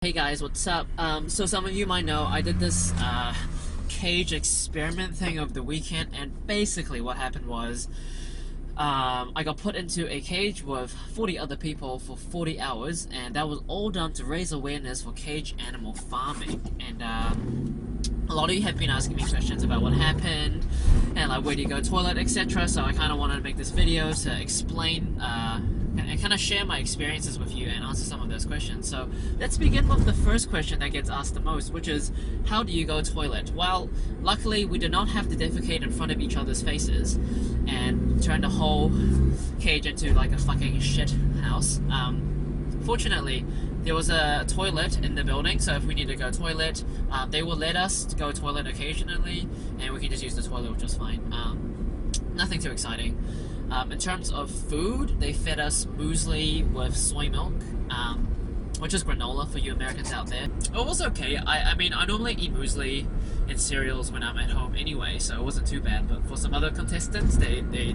Hey guys, what's up? So some of you might know I did this cage experiment thing over the weekend, and basically what happened was I got put into a cage with 40 other people for 40 hours, and that was all done to raise awareness for cage animal farming. And a lot of you have been asking me questions about what happened and like where do you go toilet, etc. So I kind of wanted to make this video to explain and kind of share my experiences with you and answer some of those questions. So let's begin with the first question that gets asked the most, which is how do you go toilet? Well, luckily we did not have to defecate in front of each other's faces and turn the whole cage into like a fucking shit house. Fortunately, there was a toilet in the building, so if we need to go toilet, they will let us go toilet occasionally, and we can just use the toilet, which was fine. Nothing too exciting. In terms of food, they fed us muesli with soy milk, which is granola for you Americans out there. It was okay. I mean, I normally eat muesli and cereals when I'm at home anyway, so it wasn't too bad. But for some other contestants, they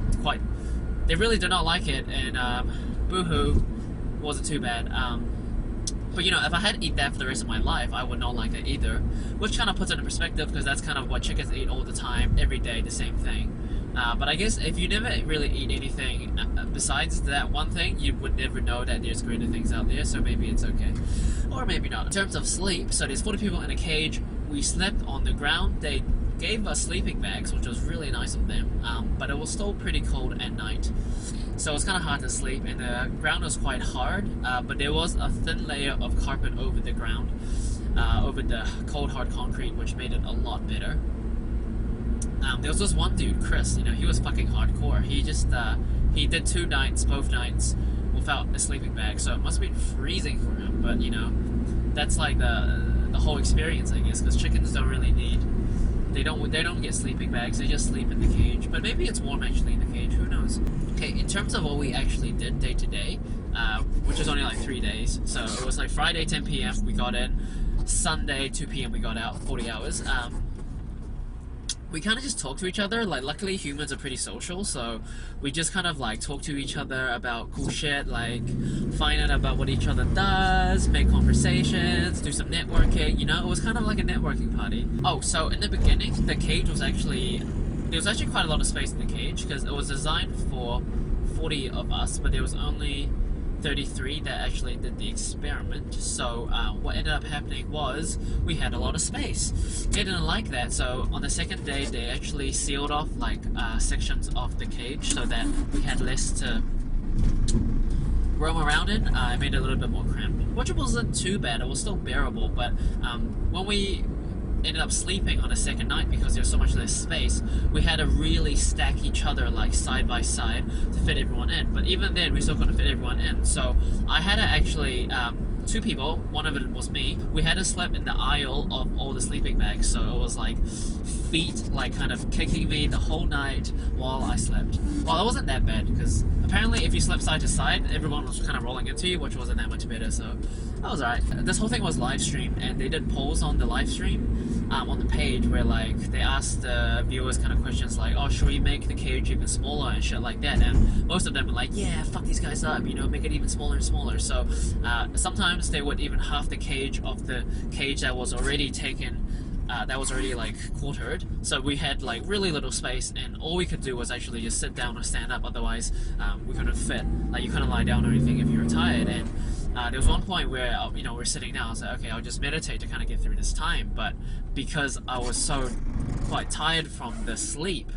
really did not like it, and boohoo, wasn't too bad. But you know, if I had to eat that for the rest of my life, I would not like it either. Which kind of puts it in perspective, because that's kind of what chickens eat all the time, every day, the same thing. But I guess if you never really eat anything besides that one thing, you would never know that there's greater things out there, so maybe it's okay. Or maybe not. In terms of sleep, so there's 40 people in a cage, we slept on the ground. They gave us sleeping bags, which was really nice of them, but it was still pretty cold at night. So it's kind of hard to sleep, and the ground was quite hard, but there was a thin layer of carpet over the ground, over the cold hard concrete, which made it a lot better. There was this one dude, Chris, you know, he was fucking hardcore. He just, he did both nights, without a sleeping bag, so it must have been freezing for him, but, you know, that's like the whole experience, I guess, because chickens don't really need, they don't get sleeping bags, they just sleep in the cage, but maybe it's warm actually in the cage, who knows. Okay, in terms of what we actually did day to day, which was only like 3 days, so it was like Friday 10 p.m. we got in, Sunday 2 p.m. we got out, 40 hours, we kind of just talk to each other. Like, luckily humans are pretty social, so we just kind of like talk to each other about cool shit, like find out about what each other does, make conversations, do some networking, you know, it was kind of like a networking party. Oh, so in the beginning, the cage was actually, there was actually quite a lot of space in the cage, because it was designed for 40 of us, but there was only 33 that actually did the experiment. So what ended up happening was we had a lot of space. They didn't like that, so on the second day they actually sealed off like sections of the cage so that we had less to roam around in. It made it a little bit more cramped, which wasn't too bad, it was still bearable, but when we ended up sleeping on the second night, because there was so much less space, we had to really stack each other like side by side to fit everyone in. But even then, we still couldn't fit everyone in. So I had to actually, two people, one of it was me, we had to sleep in the aisle of all the sleeping bags. So it was like feet like kind of kicking me the whole night while I slept. Well, it wasn't that bad, because apparently if you slept side to side, everyone was kind of rolling into you, which wasn't that much better, so that was alright. This whole thing was live streamed, and they did polls on the live stream, on the page, where like they asked the viewers kind of questions like, oh, should we make the cage even smaller and shit like that, and most of them were like, yeah, fuck these guys up, you know, make it even smaller and smaller. So sometimes they would even half the cage of the cage that was already taken, that was already like quartered, so we had like really little space, and all we could do was actually just sit down or stand up, otherwise we couldn't fit, like you couldn't lie down or anything if you were tired. And there was one point where, you know, we're sitting down, I was like, okay, I'll just meditate to kind of get through this time, but because I was so quite tired from the sleep,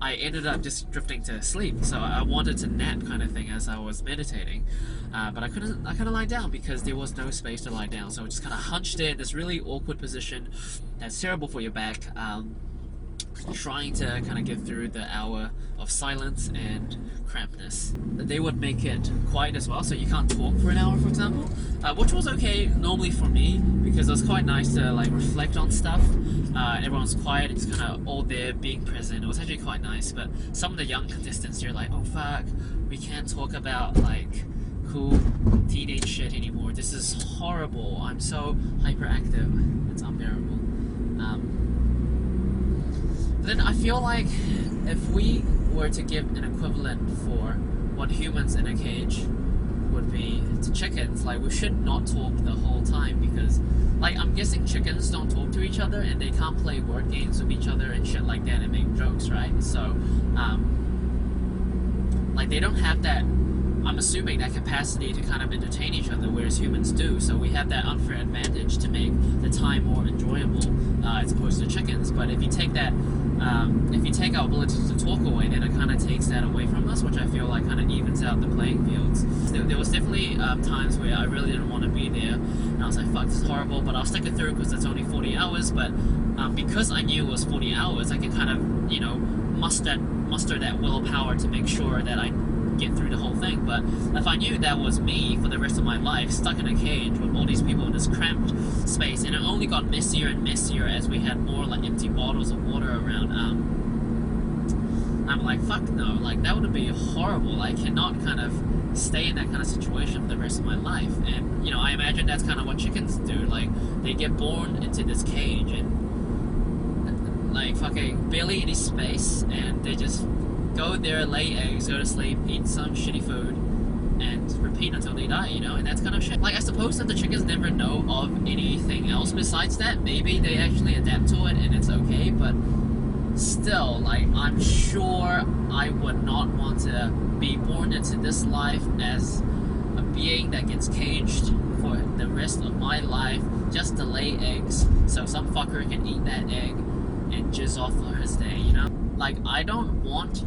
I ended up just drifting to sleep. So I wanted to nap kind of thing as I was meditating, but I couldn't lie down because there was no space to lie down, so I just kind of hunched in this really awkward position that's terrible for your back, trying to kind of get through the hour of silence and crampedness. They would make it quiet as well, so you can't talk for an hour, for example, which was okay normally for me, because it was quite nice to like reflect on stuff. Everyone's quiet, it's kind of all there being present. It was actually quite nice, but some of the young contestants, they're like, oh fuck, we can't talk about like cool teenage shit anymore, this is horrible, I'm so hyperactive, it's unbearable. Then I feel like if we were to give an equivalent for what humans in a cage would be to chickens, like we should not talk the whole time because, like, I'm guessing chickens don't talk to each other and they can't play word games with each other and shit like that and make jokes, right? So, like they don't have that. I'm assuming that capacity to kind of entertain each other, whereas humans do. So we have that unfair advantage to make the time more enjoyable as opposed to chickens. But if you take that, if you take our ability to talk away, then it kind of takes that away from us, which I feel like kind of evens out the playing fields. There was definitely times where I really didn't want to be there, and I was like, "Fuck, this is horrible," but I'll stick it through because it's only 40 hours. But because I knew it was 40 hours, I could kind of, you know, muster that willpower to make sure that I get through the whole thing. But if I knew that was me for the rest of my life, stuck in a cage with all these people in this cramped space, and it only got messier and messier as we had more like empty bottles of water around, I'm like, fuck no, like that would be horrible. I cannot kind of stay in that kind of situation for the rest of my life. And you know, I imagine that's kind of what chickens do. Like they get born into this cage and like fucking barely any space, and they just go there, lay eggs, go to sleep, eat some shitty food, and repeat until they die, you know? And that's kind of shit. Like, I suppose that the chickens never know of anything else besides that. Maybe they actually adapt to it and it's okay, but still, like, I'm sure I would not want to be born into this life as a being that gets caged for the rest of my life just to lay eggs so some fucker can eat that egg and jizz off for his day, you know? Like, I don't want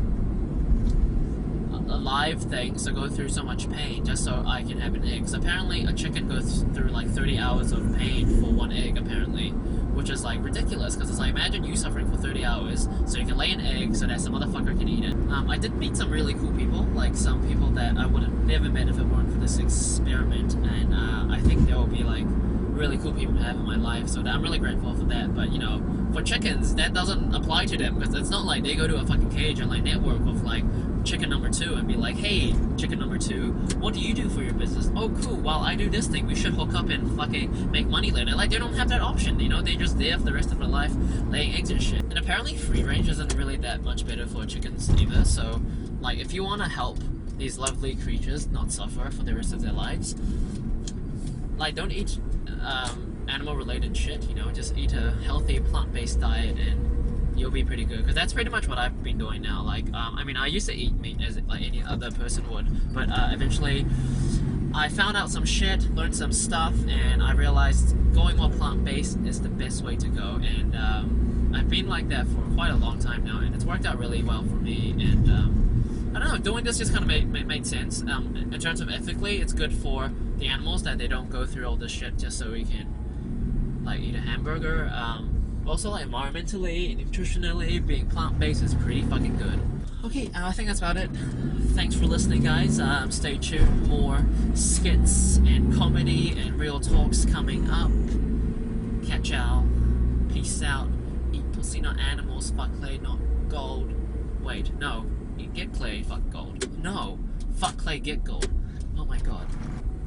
alive things to go through so much pain just so I can have an egg. So apparently a chicken goes through like 30 hours of pain for one egg, apparently, which is like ridiculous because it's like, imagine you suffering for 30 hours so you can lay an egg so that some motherfucker can eat it. I did meet some really cool people, like some people that I would have never met if it weren't for this experiment, and I think there will be like really cool people to have in my life, so I'm really grateful for that. But you know, for chickens, that doesn't apply to them because it's not like they go to a fucking cage and like network with like chicken number 2 and be like, hey, chicken number 2, what do you do for your business? Oh, cool, while I do this thing, we should hook up and fucking make money later. Like, they don't have that option, you know? They're just there for the rest of their life laying eggs and shit. And apparently free range isn't really that much better for chickens either, so, like, if you want to help these lovely creatures not suffer for the rest of their lives, like, don't eat animal-related shit, you know? Just eat a healthy plant-based diet and you'll be pretty good, because that's pretty much what I've been doing now. Like, I mean, I used to eat meat as like any other person would, but eventually I found out some shit, learned some stuff, and I realized going more plant-based is the best way to go. And I've been like that for quite a long time now, and it's worked out really well for me. And I don't know, doing this just kind of made sense. In terms of ethically, it's good for the animals that they don't go through all this shit just so we can like eat a hamburger. Also, like, environmentally and nutritionally, being plant-based is pretty fucking good. Okay, I think that's about it. Thanks for listening, guys. Stay tuned. More skits and comedy and real talks coming up. Catch y'all. Peace out. Eat pussy, not animals. Fuck clay, not gold. Wait, no. Get clay, fuck gold. No. Fuck clay, get gold. Oh my god.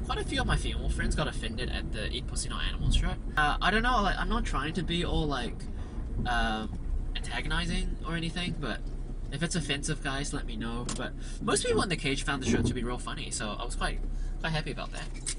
Quite a few of my female friends got offended at the eat pussy not animals shirt. I don't know, like, I'm not trying to be all like antagonizing or anything, but if it's offensive, guys, let me know. But most people in the cage found the shirt to be real funny, so I was quite happy about that.